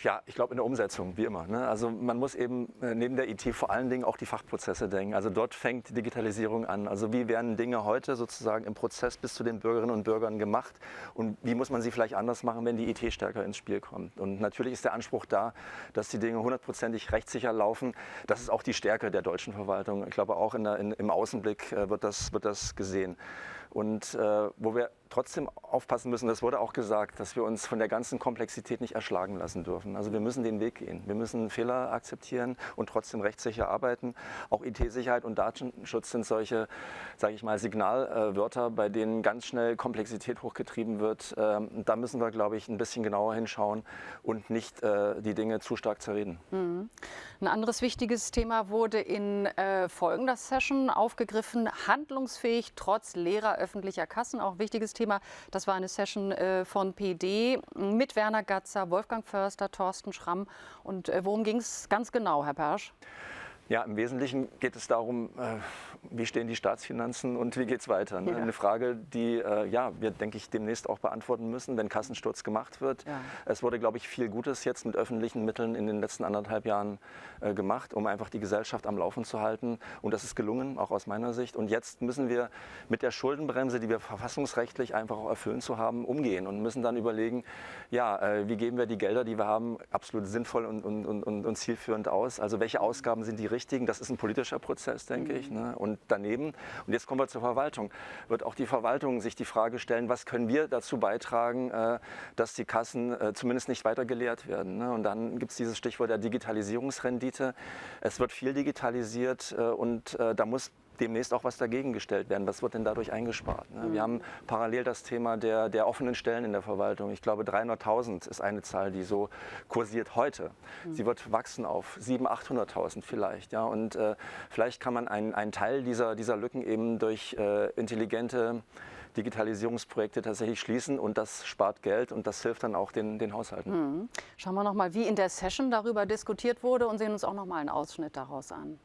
Ja, ich glaube in der Umsetzung, wie immer. Ne? Also man muss eben neben der IT vor allen Dingen auch die Fachprozesse denken. Also dort fängt Digitalisierung an. Also wie werden Dinge heute sozusagen im Prozess bis zu den Bürgerinnen und Bürgern gemacht, und wie muss man sie vielleicht anders machen, wenn die IT stärker ins Spiel kommt. Und natürlich ist der Anspruch da, dass die Dinge hundertprozentig rechtssicher laufen. Das ist auch die Stärke der deutschen Verwaltung. Ich glaube auch im Außenblick wird das gesehen. Und wo wir trotzdem aufpassen müssen, das wurde auch gesagt, dass wir uns von der ganzen Komplexität nicht erschlagen lassen dürfen. Also wir müssen den Weg gehen. Wir müssen Fehler akzeptieren und trotzdem rechtssicher arbeiten. Auch IT-Sicherheit und Datenschutz sind solche, sage ich mal, Signalwörter, bei denen ganz schnell Komplexität hochgetrieben wird. Da müssen wir, glaube ich, ein bisschen genauer hinschauen und nicht die Dinge zu stark zerreden. Ein anderes wichtiges Thema wurde in folgender Session aufgegriffen: handlungsfähig trotz leerer öffentlicher Kassen. Auch wichtiges Thema. Das war eine Session von PD mit Werner Gatzer, Wolfgang Förster, Thorsten Schramm. Und worum ging es ganz genau, Herr Persch? Ja, im Wesentlichen geht es darum, wie stehen die Staatsfinanzen und wie geht es weiter. Ne? Ja. Eine Frage, die wir, denke ich, demnächst auch beantworten müssen, wenn Kassensturz gemacht wird. Ja. Es wurde, glaube ich, viel Gutes jetzt mit öffentlichen Mitteln in den letzten 1,5 Jahren gemacht, um einfach die Gesellschaft am Laufen zu halten. Und das ist gelungen, auch aus meiner Sicht. Und jetzt müssen wir mit der Schuldenbremse, die wir verfassungsrechtlich einfach auch erfüllen zu haben, umgehen und müssen dann überlegen, wie geben wir die Gelder, die wir haben, absolut sinnvoll und zielführend aus. Also welche Ausgaben sind die richtigen? Das ist ein politischer Prozess, denke ich. Ne? Und daneben, und jetzt kommen wir zur Verwaltung, wird auch die Verwaltung sich die Frage stellen, was können wir dazu beitragen, dass die Kassen zumindest nicht weiter geleert werden. Ne? Und dann gibt es dieses Stichwort der Digitalisierungsrendite. Es wird viel digitalisiert und da muss demnächst auch was dagegen gestellt werden. Was wird denn dadurch eingespart? Ne? Wir haben parallel das Thema der offenen Stellen in der Verwaltung. Ich glaube, 300.000 ist eine Zahl, die so kursiert heute. Sie wird wachsen auf 700.000, 800.000 vielleicht. Ja? Und vielleicht kann man einen Teil dieser Lücken eben durch intelligente Digitalisierungsprojekte tatsächlich schließen und das spart Geld und das hilft dann auch den Haushalten. Schauen wir noch mal, wie in der Session darüber diskutiert wurde und sehen uns auch noch mal einen Ausschnitt daraus an.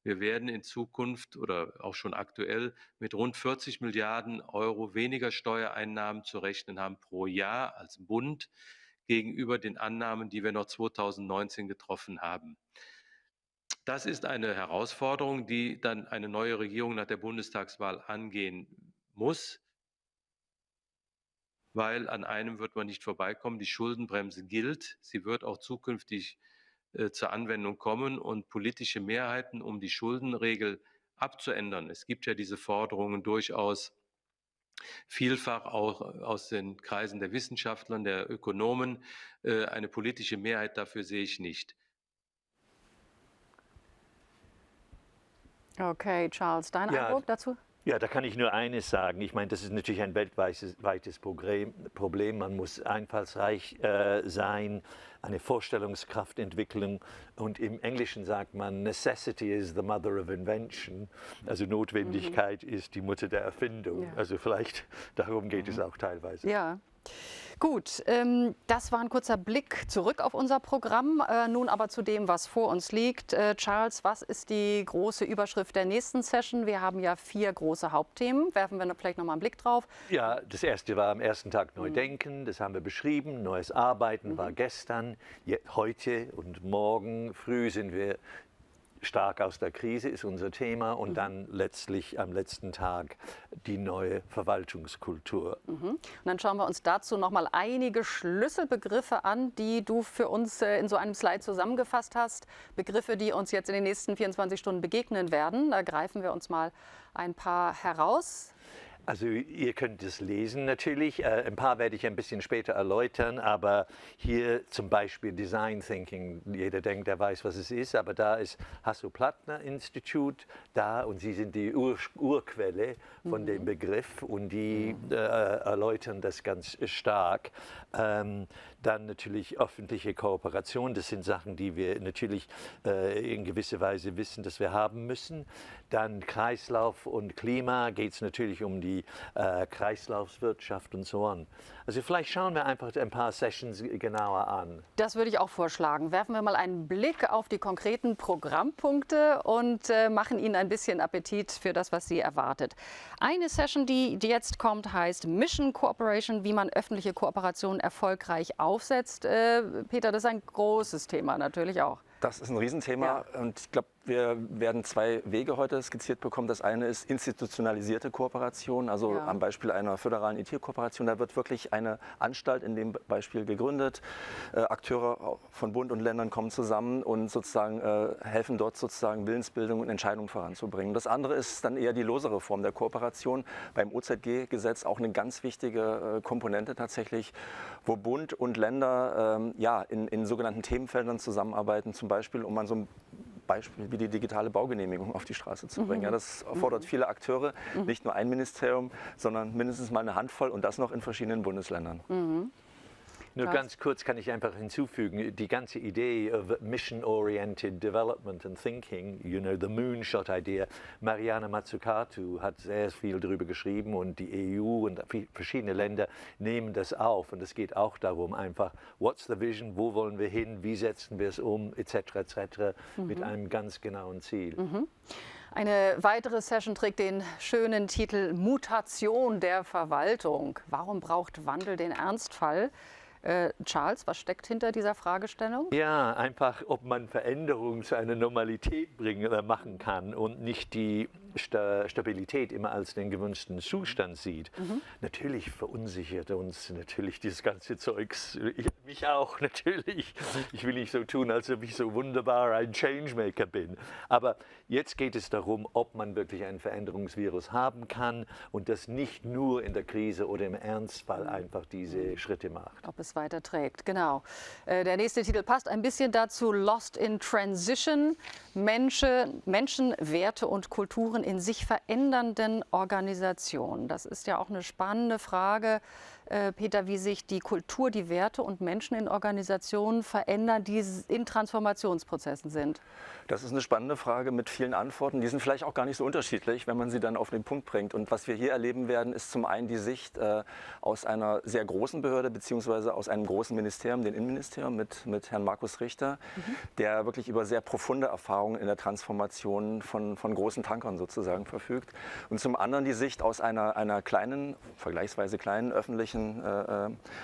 Wir werden in Zukunft oder auch schon aktuell mit rund 40 Milliarden Euro weniger Steuereinnahmen zu rechnen haben pro Jahr als Bund gegenüber den Annahmen, die wir noch 2019 getroffen haben. Das ist eine Herausforderung, die dann eine neue Regierung nach der Bundestagswahl angehen muss, weil an einem wird man nicht vorbeikommen. Die Schuldenbremse gilt. Sie wird auch zukünftig zur Anwendung kommen und politische Mehrheiten, um die Schuldenregel abzuändern. Es gibt ja diese Forderungen durchaus vielfach auch aus den Kreisen der Wissenschaftler, der Ökonomen. Eine politische Mehrheit dafür sehe ich nicht. Okay, Charles, dein Eindruck dazu? Ja, da kann ich nur eines sagen. Ich meine, das ist natürlich ein weltweites Problem. Man muss einfallsreich sein, eine Vorstellungskraft entwickeln. Und im Englischen sagt man, Necessity is the mother of invention. Also Notwendigkeit ist die Mutter der Erfindung. Ja. Also vielleicht darum geht es auch teilweise. Ja. Gut, das war ein kurzer Blick zurück auf unser Programm. Nun aber zu dem, was vor uns liegt. Charles, was ist die große Überschrift der nächsten Session? Wir haben ja 4 große Hauptthemen. Werfen wir vielleicht noch mal einen Blick drauf. Ja, das erste war am ersten Tag Neudenken. Das haben wir beschrieben. Neues Arbeiten war gestern. Heute und morgen früh sind wir stark aus der Krise, ist unser Thema. Und dann letztlich am letzten Tag die neue Verwaltungskultur. Und dann schauen wir uns dazu noch mal einige Schlüsselbegriffe an, die du für uns in so einem Slide zusammengefasst hast. Begriffe, die uns jetzt in den nächsten 24 Stunden begegnen werden. Da greifen wir uns mal ein paar heraus. Also ihr könnt es lesen natürlich, ein paar werde ich ein bisschen später erläutern, aber hier zum Beispiel Design Thinking, jeder denkt, er weiß, was es ist, aber da ist Hasso-Plattner-Institut da und sie sind die Urquelle von dem Begriff und die erläutern das ganz stark. Dann natürlich öffentliche Kooperation, das sind Sachen, die wir natürlich in gewisser Weise wissen, dass wir haben müssen. Dann Kreislauf und Klima, geht es natürlich um die Kreislaufswirtschaft und so on. Also vielleicht schauen wir einfach ein paar Sessions genauer an. Das würde ich auch vorschlagen. Werfen wir mal einen Blick auf die konkreten Programmpunkte und machen Ihnen ein bisschen Appetit für das, was Sie erwartet. Eine Session, die jetzt kommt, heißt Mission Cooperation, wie man öffentliche Kooperation erfolgreich aufsetzt. Peter, das ist ein großes Thema natürlich auch. Das ist ein Riesenthema und ich glaube, wir werden 2 Wege heute skizziert bekommen. Das eine ist institutionalisierte Kooperation, also am Beispiel einer föderalen IT-Kooperation. Da wird wirklich eine Anstalt in dem Beispiel gegründet. Akteure von Bund und Ländern kommen zusammen und sozusagen helfen dort sozusagen Willensbildung und Entscheidungen voranzubringen. Das andere ist dann eher die losere Form der Kooperation. Beim Oecd-Gesetz auch eine ganz wichtige Komponente tatsächlich, wo Bund und Länder in sogenannten Themenfeldern zusammenarbeiten, zum Beispiel, um an so ein Beispiel wie die digitale Baugenehmigung auf die Straße zu bringen. Ja, das erfordert viele Akteure, nicht nur ein Ministerium, sondern mindestens mal eine Handvoll und das noch in verschiedenen Bundesländern. Nur ganz kurz kann ich einfach hinzufügen, die ganze Idee of mission-oriented development and thinking, you know, the moonshot idea, Mariana Mazzucato hat sehr viel darüber geschrieben und die EU und verschiedene Länder nehmen das auf. Und es geht auch darum, einfach, what's the vision, wo wollen wir hin, wie setzen wir es um, etc., mit einem ganz genauen Ziel. Eine weitere Session trägt den schönen Titel Mutation der Verwaltung. Warum braucht Wandel den Ernstfall? Charles, was steckt hinter dieser Fragestellung? Ja, einfach, ob man Veränderungen zu einer Normalität machen kann und nicht die Stabilität immer als den gewünschten Zustand sieht. Natürlich verunsichert uns natürlich dieses ganze Zeugs, mich auch natürlich. Ich will nicht so tun, als ob ich so wunderbar ein Changemaker bin. Aber jetzt geht es darum, ob man wirklich ein Veränderungsvirus haben kann und das nicht nur in der Krise oder im Ernstfall einfach diese Schritte macht. Ob es weiterträgt, genau. Der nächste Titel passt ein bisschen dazu, Lost in Transition, Menschen, Werte und Kulturen in sich verändernden Organisationen. Das ist ja auch eine spannende Frage, Peter, wie sich die Kultur, die Werte und Menschen in Organisationen verändern, die in Transformationsprozessen sind. Das ist eine spannende Frage mit vielen Antworten. Die sind vielleicht auch gar nicht so unterschiedlich, wenn man sie dann auf den Punkt bringt. Und was wir hier erleben werden, ist zum einen die Sicht aus einer sehr großen Behörde beziehungsweise aus einem großen Ministerium, dem Innenministerium mit Herrn Markus Richter, der wirklich über sehr profunde Erfahrungen in der Transformation von großen Tankern sozusagen verfügt. Und zum anderen die Sicht aus einer kleinen, vergleichsweise kleinen öffentlichen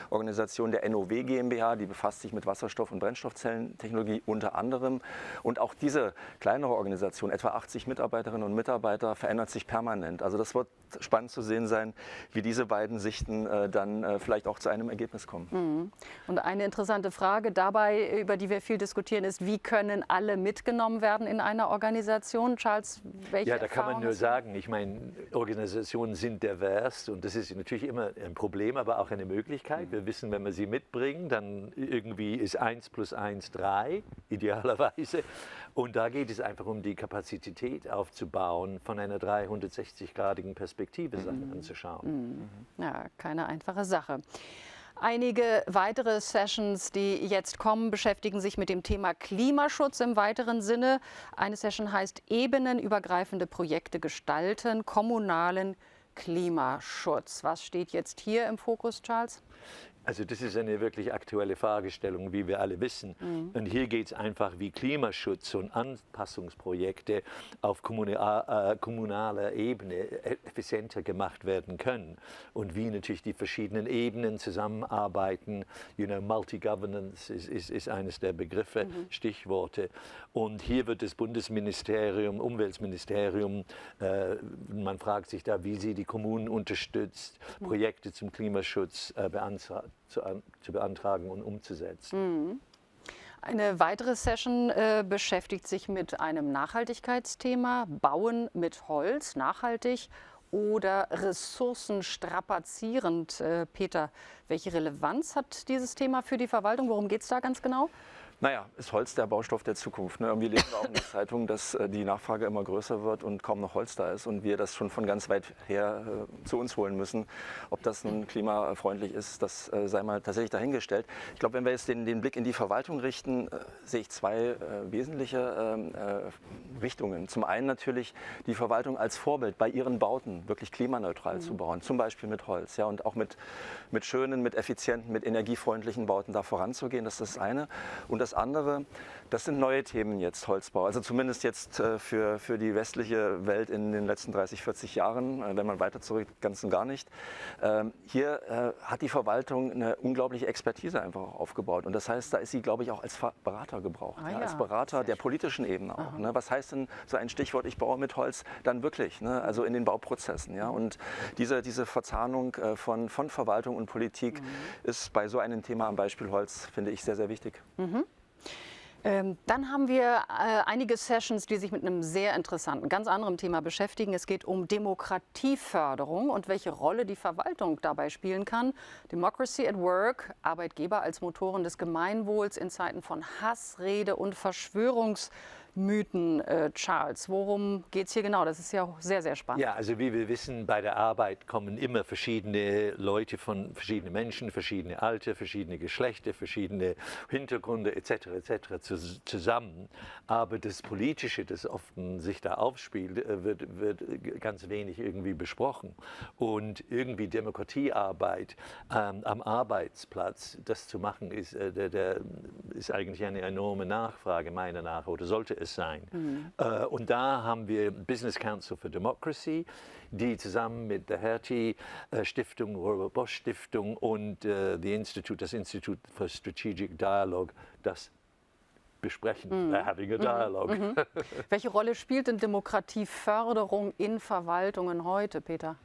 Organisation der NOW GmbH, die befasst sich mit Wasserstoff- und Brennstoffzellentechnologie unter anderem. Und auch diese kleinere Organisation, etwa 80 Mitarbeiterinnen und Mitarbeiter, verändert sich permanent. Also das wird spannend zu sehen sein, wie diese beiden Sichten dann vielleicht auch zu einem Ergebnis kommen. Und eine interessante Frage dabei, über die wir viel diskutieren, ist, wie können alle mitgenommen werden in einer Organisation? Charles, welche Ja, da kann man Erfahrungen nur hast du? sagen, ich meine, Organisationen sind divers und das ist natürlich immer ein Problem, aber auch eine Möglichkeit. Wir wissen, wenn wir sie mitbringen, dann irgendwie ist 1 + 1 3, idealerweise. Und da geht es einfach um die Kapazität aufzubauen, von einer 360-gradigen Perspektive Sachen anzuschauen. Ja, keine einfache Sache. Einige weitere Sessions, die jetzt kommen, beschäftigen sich mit dem Thema Klimaschutz im weiteren Sinne. Eine Session heißt Ebenenübergreifende Projekte gestalten, kommunalen Klimaschutz. Was steht jetzt hier im Fokus, Charles? Also das ist eine wirklich aktuelle Fragestellung, wie wir alle wissen. Und hier geht es einfach, wie Klimaschutz und Anpassungsprojekte auf kommunaler Ebene effizienter gemacht werden können. Und wie natürlich die verschiedenen Ebenen zusammenarbeiten. You know, Multi-Governance ist eines der Begriffe, Stichworte. Und hier wird das Bundesministerium, Umweltministerium, man fragt sich da, wie sie die Kommunen unterstützt, Projekte zum Klimaschutz zu beantragen und umzusetzen. Eine weitere Session beschäftigt sich mit einem Nachhaltigkeitsthema, Bauen mit Holz, nachhaltig oder ressourcenstrapazierend. Peter, welche Relevanz hat dieses Thema für die Verwaltung? Worum geht es da ganz genau? Naja, ist Holz der Baustoff der Zukunft. Ne? Irgendwie lesen wir auch in der Zeitung, dass die Nachfrage immer größer wird und kaum noch Holz da ist und wir das schon von ganz weit her zu uns holen müssen. Ob das nun klimafreundlich ist, das sei mal tatsächlich dahingestellt. Ich glaube, wenn wir jetzt den Blick in die Verwaltung richten, sehe ich zwei wesentliche Richtungen. Zum einen natürlich die Verwaltung als Vorbild bei ihren Bauten wirklich klimaneutral zu bauen, zum Beispiel mit Holz, ja, und auch mit schönen, mit effizienten, mit energiefreundlichen Bauten da voranzugehen. Das ist das eine. Und das andere, das sind neue Themen jetzt, Holzbau. Also zumindest jetzt für die westliche Welt in den letzten 30, 40 Jahren, wenn man weiter zurück, ganz und gar nicht. Hier hat die Verwaltung eine unglaubliche Expertise einfach auch aufgebaut. Und das heißt, da ist sie, glaube ich, auch als Berater gebraucht. Ja, als Berater der politischen Ebene auch. Ne? Was heißt denn so ein Stichwort, ich baue mit Holz, dann wirklich, ne? Also in den Bauprozessen. Ja? Und diese Verzahnung von Verwaltung und Politik ist bei so einem Thema am Beispiel Holz, finde ich, sehr, sehr wichtig. Dann haben wir einige Sessions, die sich mit einem sehr interessanten, ganz anderen Thema beschäftigen. Es geht um Demokratieförderung und welche Rolle die Verwaltung dabei spielen kann. Democracy at Work, Arbeitgeber als Motoren des Gemeinwohls in Zeiten von Hassrede und Verschwörungstheorien. Mythen, Charles. Worum geht es hier genau? Das ist ja auch sehr, sehr spannend. Ja, also wie wir wissen, bei der Arbeit kommen immer verschiedene Leute von verschiedenen Menschen, verschiedene Alter, verschiedene Geschlechter, verschiedene Hintergründe etc. Zusammen. Aber das Politische, das oft sich da aufspielt, wird ganz wenig irgendwie besprochen. Und irgendwie Demokratiearbeit am Arbeitsplatz, das zu machen, ist eigentlich eine enorme Nachfrage meiner nach, oder sollte es sein. Und da haben wir Business Council for Democracy, die zusammen mit der Hertie-Stiftung, Robert Bosch-Stiftung und das Institut for Strategic Dialogue das besprechen, having a dialogue. Welche Rolle spielt denn Demokratieförderung in Verwaltungen heute, Peter?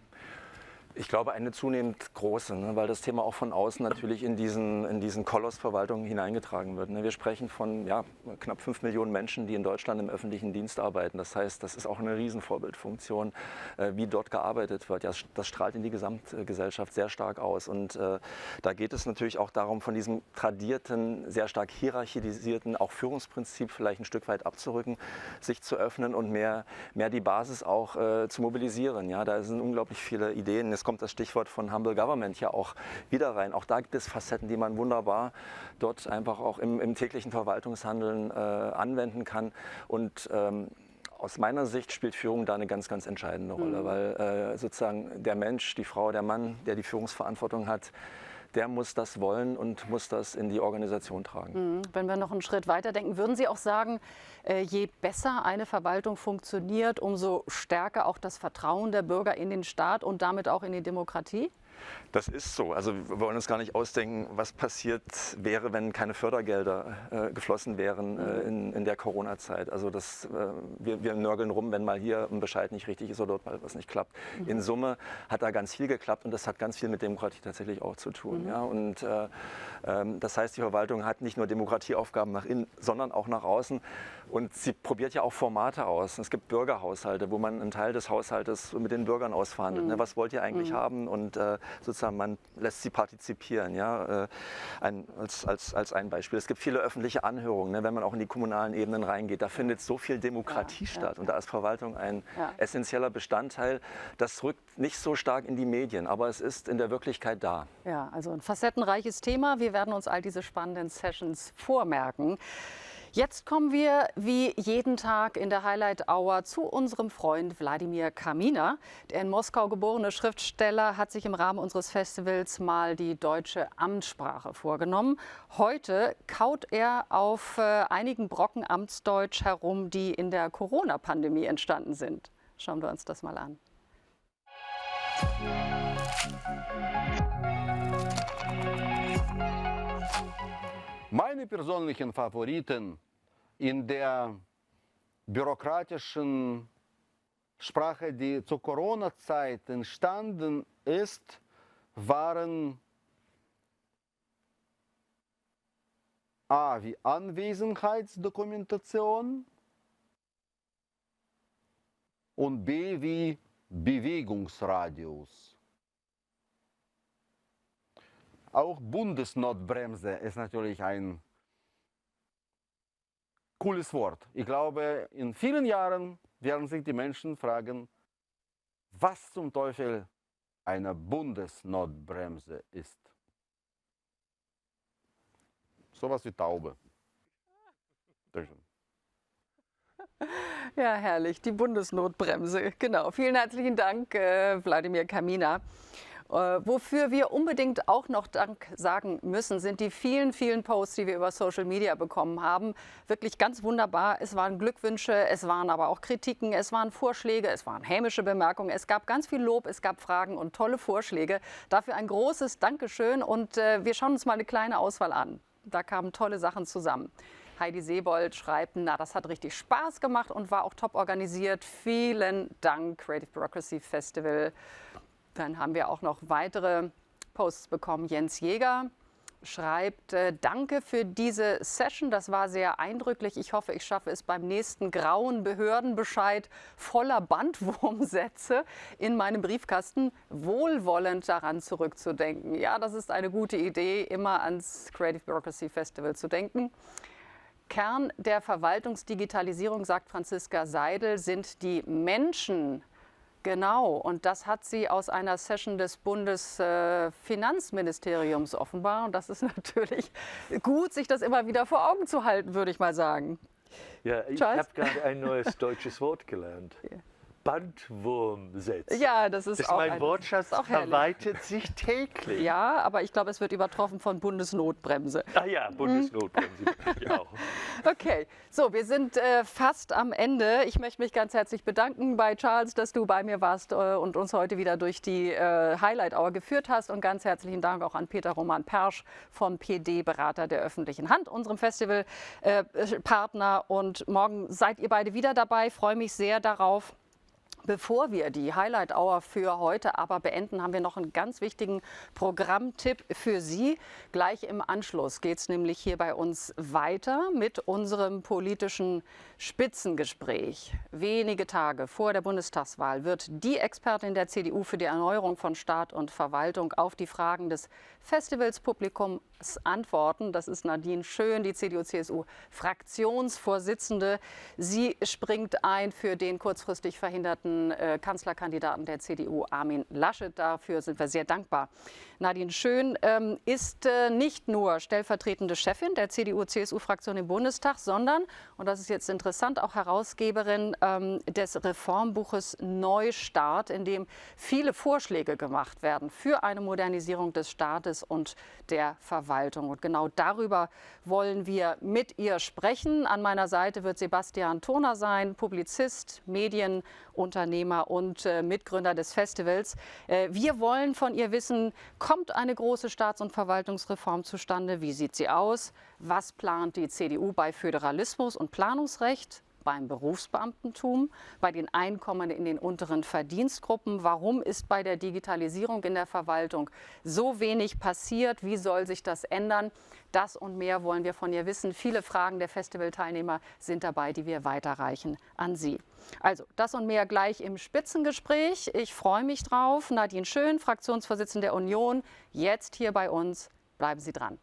Ich glaube, eine zunehmend große, ne, weil das Thema auch von außen natürlich in diesen Koloss Verwaltung hineingetragen wird. Ne. Wir sprechen von knapp 5 Millionen Menschen, die in Deutschland im öffentlichen Dienst arbeiten. Das heißt, das ist auch eine Riesenvorbildfunktion, wie dort gearbeitet wird. Ja, das strahlt in die Gesamtgesellschaft sehr stark aus. Und da geht es natürlich auch darum, von diesem tradierten, sehr stark hierarchisierten, auch Führungsprinzip vielleicht ein Stück weit abzurücken, sich zu öffnen und mehr die Basis auch zu mobilisieren. Ja, da sind unglaublich viele Ideen. Jetzt kommt das Stichwort von Humble Government ja auch wieder rein. Auch da gibt es Facetten, die man wunderbar dort einfach auch im täglichen Verwaltungshandeln anwenden kann. Und aus meiner Sicht spielt Führung da eine ganz, ganz entscheidende Rolle, weil sozusagen der Mensch, die Frau, der Mann, der die Führungsverantwortung hat, der muss das wollen und muss das in die Organisation tragen. Wenn wir noch einen Schritt weiter denken, würden Sie auch sagen, je besser eine Verwaltung funktioniert, umso stärker auch das Vertrauen der Bürger in den Staat und damit auch in die Demokratie? Das ist so. Also wir wollen uns gar nicht ausdenken, was passiert wäre, wenn keine Fördergelder geflossen wären in der Corona-Zeit. Also wir nörgeln rum, wenn mal hier ein Bescheid nicht richtig ist oder dort mal was nicht klappt. In Summe hat da ganz viel geklappt und das hat ganz viel mit Demokratie tatsächlich auch zu tun. Ja? Und das heißt, die Verwaltung hat nicht nur Demokratieaufgaben nach innen, sondern auch nach außen. Und sie probiert ja auch Formate aus. Es gibt Bürgerhaushalte, wo man einen Teil des Haushaltes mit den Bürgern ausverhandelt. Ne? Was wollt ihr eigentlich haben? Und sozusagen man lässt sie partizipieren, ja? Als ein Beispiel. Es gibt viele öffentliche Anhörungen, ne? Wenn man auch in die kommunalen Ebenen reingeht. Da findet so viel Demokratie statt. Und da ist Verwaltung ein essentieller Bestandteil. Das rückt nicht so stark in die Medien, aber es ist in der Wirklichkeit da. Ja, also ein facettenreiches Thema. Wir werden uns all diese spannenden Sessions vormerken. Jetzt kommen wir wie jeden Tag in der Highlight Hour zu unserem Freund Wladimir Kaminer. Der in Moskau geborene Schriftsteller hat sich im Rahmen unseres Festivals mal die deutsche Amtssprache vorgenommen. Heute kaut er auf einigen Brocken Amtsdeutsch herum, die in der Corona-Pandemie entstanden sind. Schauen wir uns das mal an. Meine persönlichen Favoriten in der bürokratischen Sprache, die zur Corona-Zeit entstanden ist, waren A wie Anwesenheitsdokumentation und B wie Bewegungsradius. Auch Bundesnotbremse ist natürlich ein cooles Wort. Ich glaube, in vielen Jahren werden sich die Menschen fragen, was zum Teufel eine Bundesnotbremse ist. Sowas wie Taube. Ja, herrlich, die Bundesnotbremse. Genau, vielen herzlichen Dank, Wladimir Kaminer. Wofür wir unbedingt auch noch Dank sagen müssen, sind die vielen, vielen Posts, die wir über Social Media bekommen haben. Wirklich ganz wunderbar. Es waren Glückwünsche, es waren aber auch Kritiken, es waren Vorschläge, es waren hämische Bemerkungen. Es gab ganz viel Lob, es gab Fragen und tolle Vorschläge. Dafür ein großes Dankeschön und wir schauen uns mal eine kleine Auswahl an. Da kamen tolle Sachen zusammen. Heidi Seebold schreibt, na, das hat richtig Spaß gemacht und war auch top organisiert. Vielen Dank, Creative Bureaucracy Festival. Dann haben wir auch noch weitere Posts bekommen. Jens Jäger schreibt, danke für diese Session, das war sehr eindrücklich. Ich hoffe, ich schaffe es beim nächsten grauen Behördenbescheid voller Bandwurmsätze in meinem Briefkasten wohlwollend daran zurückzudenken. Ja, das ist eine gute Idee, immer ans Creative Bureaucracy Festival zu denken. Kern der Verwaltungsdigitalisierung, sagt Franziska Seidel, sind die Menschen. Genau, und das hat sie aus einer Session des Bundesfinanzministeriums offenbar. Und das ist natürlich gut, sich das immer wieder vor Augen zu halten, würde ich mal sagen. Ja, ich habe gerade ein neues deutsches Wort gelernt. Bandwurmsätze. Ja, das ist auch mein Wortschatz erweitert sich täglich. Ja, aber ich glaube, es wird übertroffen von Bundesnotbremse. Ah ja, Bundesnotbremse. Ja. Okay, so, wir sind fast am Ende. Ich möchte mich ganz herzlich bedanken bei Charles, dass du bei mir warst und uns heute wieder durch die Highlight Hour geführt hast. Und ganz herzlichen Dank auch an Peter Roman Persch vom PD, Berater der öffentlichen Hand, unserem Festivalpartner. Und morgen seid ihr beide wieder dabei. Freue mich sehr darauf. Bevor wir die Highlight Hour für heute aber beenden, haben wir noch einen ganz wichtigen Programmtipp für Sie. Gleich im Anschluss geht es nämlich hier bei uns weiter mit unserem politischen Spitzengespräch. Wenige Tage vor der Bundestagswahl wird die Expertin der CDU für die Erneuerung von Staat und Verwaltung auf die Fragen des Festivalspublikums antworten. Das ist Nadine Schön, die CDU-CSU-Fraktionsvorsitzende. Sie springt ein für den kurzfristig verhinderten Kanzlerkandidaten der CDU, Armin Laschet. Dafür sind wir sehr dankbar. Nadine Schön ist nicht nur stellvertretende Chefin der CDU-CSU-Fraktion im Bundestag, sondern, und das ist jetzt interessant, auch Herausgeberin des Reformbuches Neustart, in dem viele Vorschläge gemacht werden für eine Modernisierung des Staates und der Verwaltung. Und genau darüber wollen wir mit ihr sprechen. An meiner Seite wird Sebastian Turner sein, Publizist, Medienunternehmer und Mitgründer des Festivals. Wir wollen von ihr wissen, kommt eine große Staats- und Verwaltungsreform zustande? Wie sieht sie aus? Was plant die CDU bei Föderalismus und Planungsrecht? Beim Berufsbeamtentum, bei den Einkommen in den unteren Verdienstgruppen. Warum ist bei der Digitalisierung in der Verwaltung so wenig passiert? Wie soll sich das ändern? Das und mehr wollen wir von ihr wissen. Viele Fragen der Festivalteilnehmer sind dabei, die wir weiterreichen an Sie. Also das und mehr gleich im Spitzengespräch. Ich freue mich drauf. Nadine Schön, Fraktionsvorsitzende der Union, jetzt hier bei uns. Bleiben Sie dran.